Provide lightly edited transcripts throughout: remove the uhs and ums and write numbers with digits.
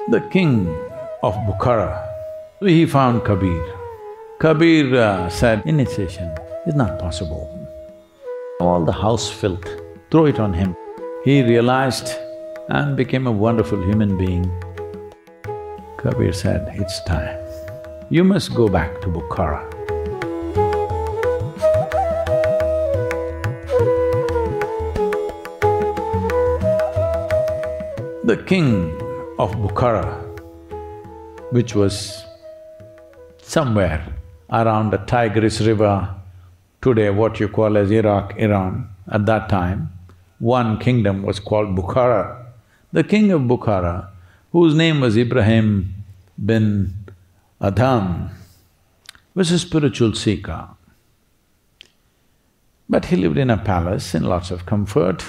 The king of Bukhara, he found Kabir. Kabir said, initiation is not possible. All the house filth, throw it on him. He realized and became a wonderful human being. Kabir said, it's time. You must go back to Bukhara. The king of Bukhara, which was somewhere around the Tigris River, today what you call as Iraq, Iran, at that time, one kingdom was called Bukhara. The king of Bukhara, whose name was Ibrahim bin Adham, was a spiritual seeker. But he lived in a palace in lots of comfort.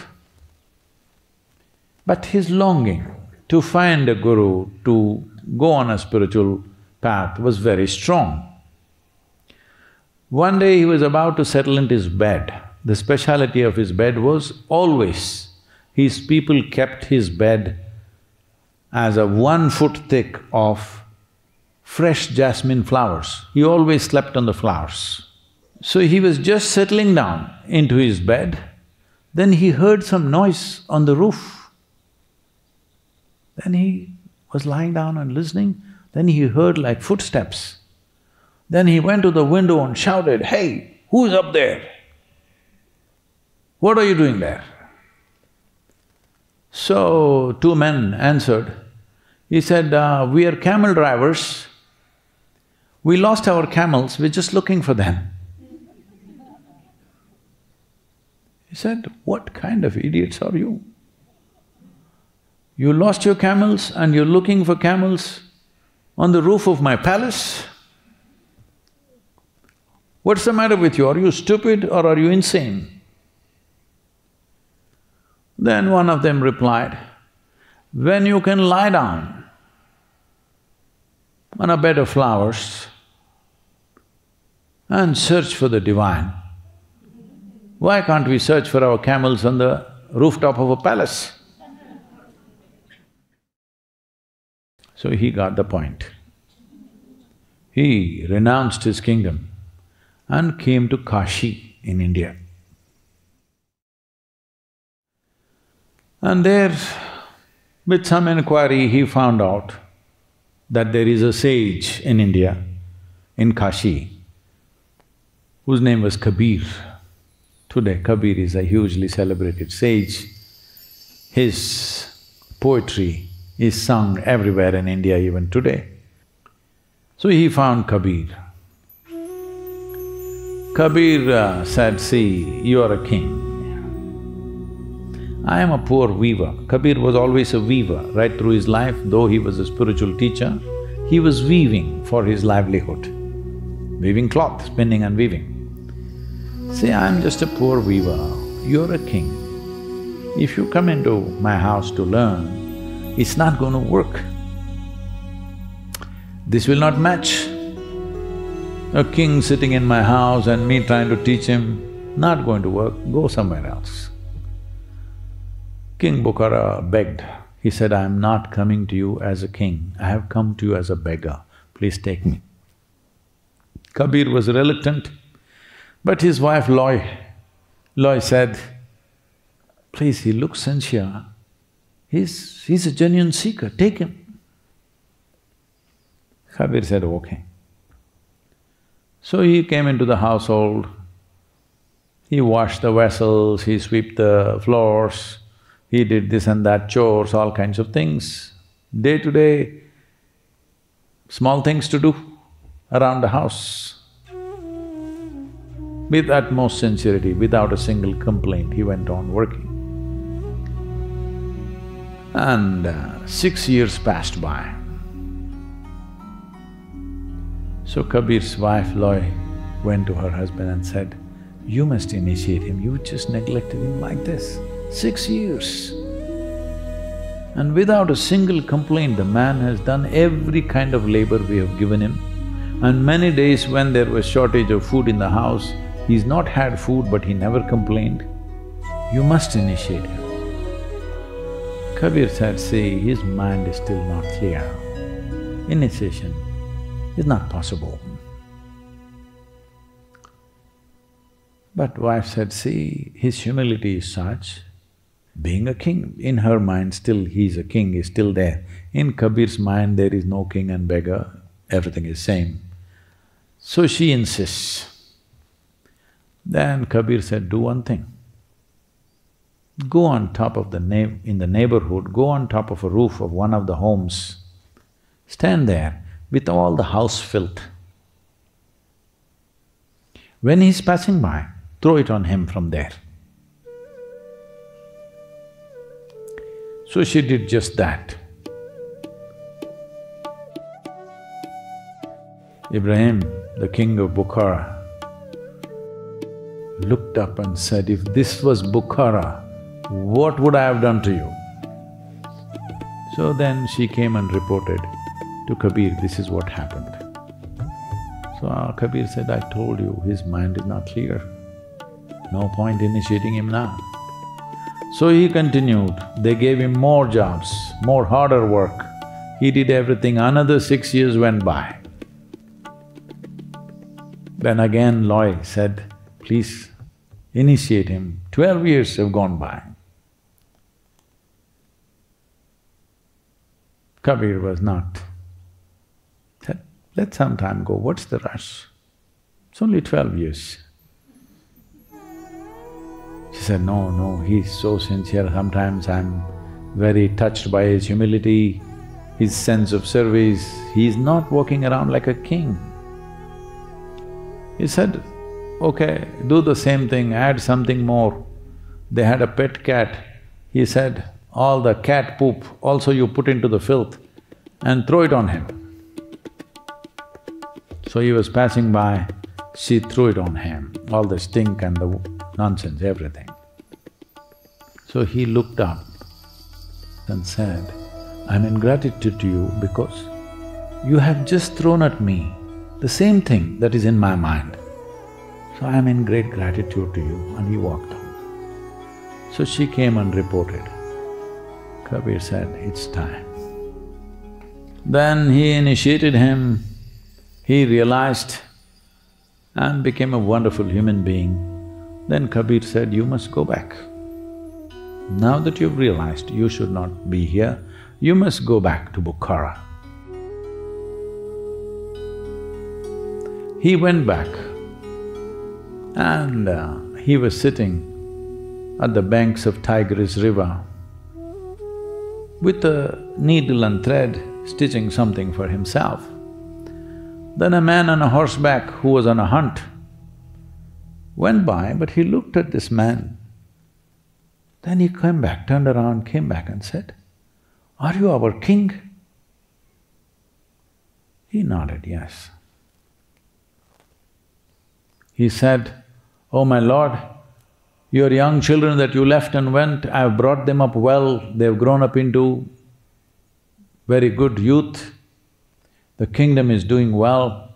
But his longing to find a guru, to go on a spiritual path was very strong. One day he was about to settle into his bed. The speciality of his bed was always his people kept his bed as a 1 foot thick of fresh jasmine flowers. He always slept on the flowers. So he was just settling down into his bed, then he heard some noise on the roof. Then he was lying down and listening, then he heard like footsteps. Then he went to the window and shouted, "Hey, who's up there? What are you doing there?" So, 2 men answered. He said, "We are camel drivers. We lost our camels, we're just looking for them." He said, "What kind of idiots are you? You lost your camels and you're looking for camels on the roof of my palace? What's the matter with you? Are you stupid or are you insane?" Then one of them replied, "When you can lie down on a bed of flowers and search for the divine, why can't we search for our camels on the rooftop of a palace?" So he got the point. He renounced his kingdom and came to Kashi in India. And there, with some inquiry, he found out that there is a sage in India, in Kashi, whose name was Kabir. Today, Kabir is a hugely celebrated sage. His poetry is sung everywhere in India even today. So he found Kabir. Kabir said, "See, you are a king. I am a poor weaver." Kabir was always a weaver. Right through his life, though he was a spiritual teacher, he was weaving for his livelihood, weaving cloth, spinning and weaving. "See, I am just a poor weaver, you're a king. If you come into my house to learn, it's not going to work. This will not match. A king sitting in my house and me trying to teach him, not going to work, go somewhere else." King Bukhara begged. He said, "I am not coming to you as a king, I have come to you as a beggar, please take me." Kabir was reluctant, but his wife Loy said, "Please, he looks sincere. He's a genuine seeker, take him." Kabir said, "Okay." So he came into the household, he washed the vessels, he swept the floors, he did this and that chores, all kinds of things. Day to day, small things to do around the house. With utmost sincerity, without a single complaint, he went on working. And 6 years passed by. So Kabir's wife Loy went to her husband and said, "You must initiate him, you just neglected him like this, 6 years. And without a single complaint, the man has done every kind of labor we have given him. And many days when there was shortage of food in the house, he's not had food but he never complained. You must initiate him." Kabir said, see, his mind is still not clear. Initiation is not possible. But wife said, see, his humility is such, being a king, in her mind still he is a king, he is still there. In Kabir's mind there is no king and beggar, everything is same. So she insists. Then Kabir said, do one thing. Go on top of in the neighborhood, go on top of a roof of one of the homes, stand there with all the house filth. When he's passing by, throw it on him from there. So she did just that. Ibrahim, the king of Bухara, looked up and said, if this was Bухara, what would I have done to you? So then she came and reported to Kabir, this is what happened. So Kabir said, I told you, his mind is not clear. No point initiating him now. So he continued, they gave him more jobs, more harder work. He did everything, another 6 years went by. Then again Loy said, please initiate him. 12 years have gone by. Kabir was not. Said, let some time go, what's the rush? It's only 12 years. She said, no, he's so sincere, sometimes I'm very touched by his humility, his sense of service, he's not walking around like a king. He said, okay, do the same thing, add something more. They had a pet cat. He said, all the cat poop also you put into the filth and throw it on him. So he was passing by, she threw it on him, all the stink and the nonsense, everything. So he looked up and said, I'm in gratitude to you because you have just thrown at me the same thing that is in my mind. So I am in great gratitude to you, and he walked on. So she came and reported. Kabir said, it's time. Then he initiated him, he realized and became a wonderful human being. Then Kabir said, you must go back. Now that you've realized you should not be here, you must go back to Bухара. He went back and he was sitting at the banks of Tigris river with a needle and thread stitching something for himself. Then a man on a horseback who was on a hunt went by, but he looked at this man. Then he came back, turned around, came back and said, are you our king? He nodded, yes. He said, oh my lord, your young children that you left and went, I've brought them up well, they've grown up into very good youth. The kingdom is doing well.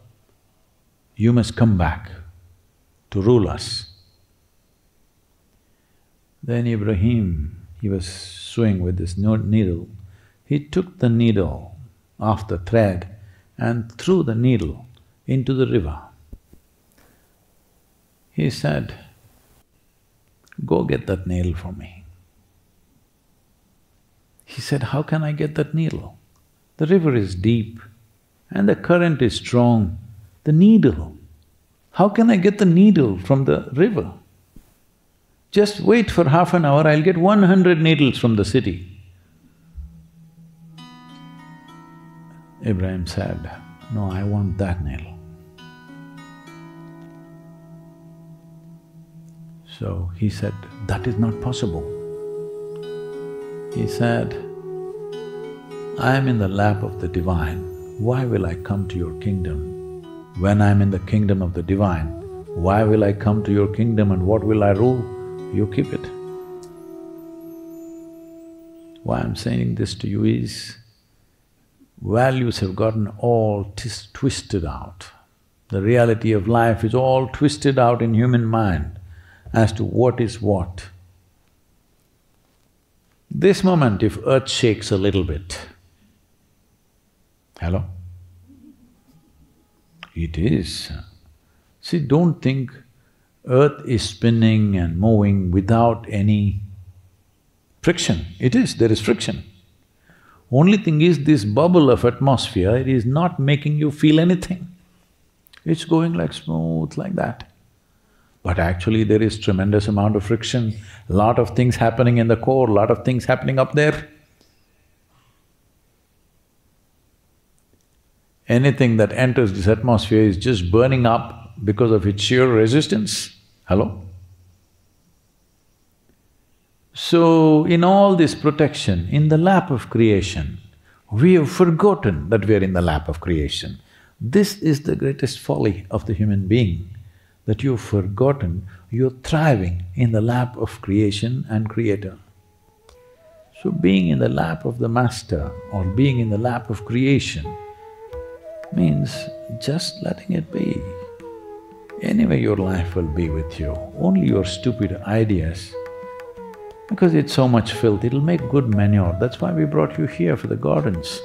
You must come back to rule us. Then Ibrahim, he was sewing with this needle, he took the needle off the thread and threw the needle into the river. He said, go get that needle for me. He said, how can I get that needle? The river is deep and the current is strong. The needle, how can I get the needle from the river? Just wait for half an hour, I'll get 100 needles from the city. Ibrahim said, no, I want that needle. So he said, that is not possible. He said, I am in the lap of the divine, why will I come to your kingdom? When I am in the kingdom of the divine, why will I come to your kingdom and what will I rule? You keep it. Why I'm saying this to you is, values have gotten all twisted out. The reality of life is all twisted out in human mind as to what is what. This moment, if earth shakes a little bit, hello? It is. See, don't think earth is spinning and moving without any friction. It is, there is friction. Only thing is, this bubble of atmosphere is not making you feel anything. It's going like smooth like that. But actually there is tremendous amount of friction, lot of things happening in the core, lot of things happening up there. Anything that enters this atmosphere is just burning up because of its sheer resistance. Hello? So, in all this protection, in the lap of creation, we have forgotten that we are in the lap of creation. This is the greatest folly of the human being, that you've forgotten you're thriving in the lap of creation and creator. So being in the lap of the master or being in the lap of creation means just letting it be. Anyway, your life will be with you. Only your stupid ideas, because it's so much filth, it'll make good manure. That's why we brought you here for the gardens.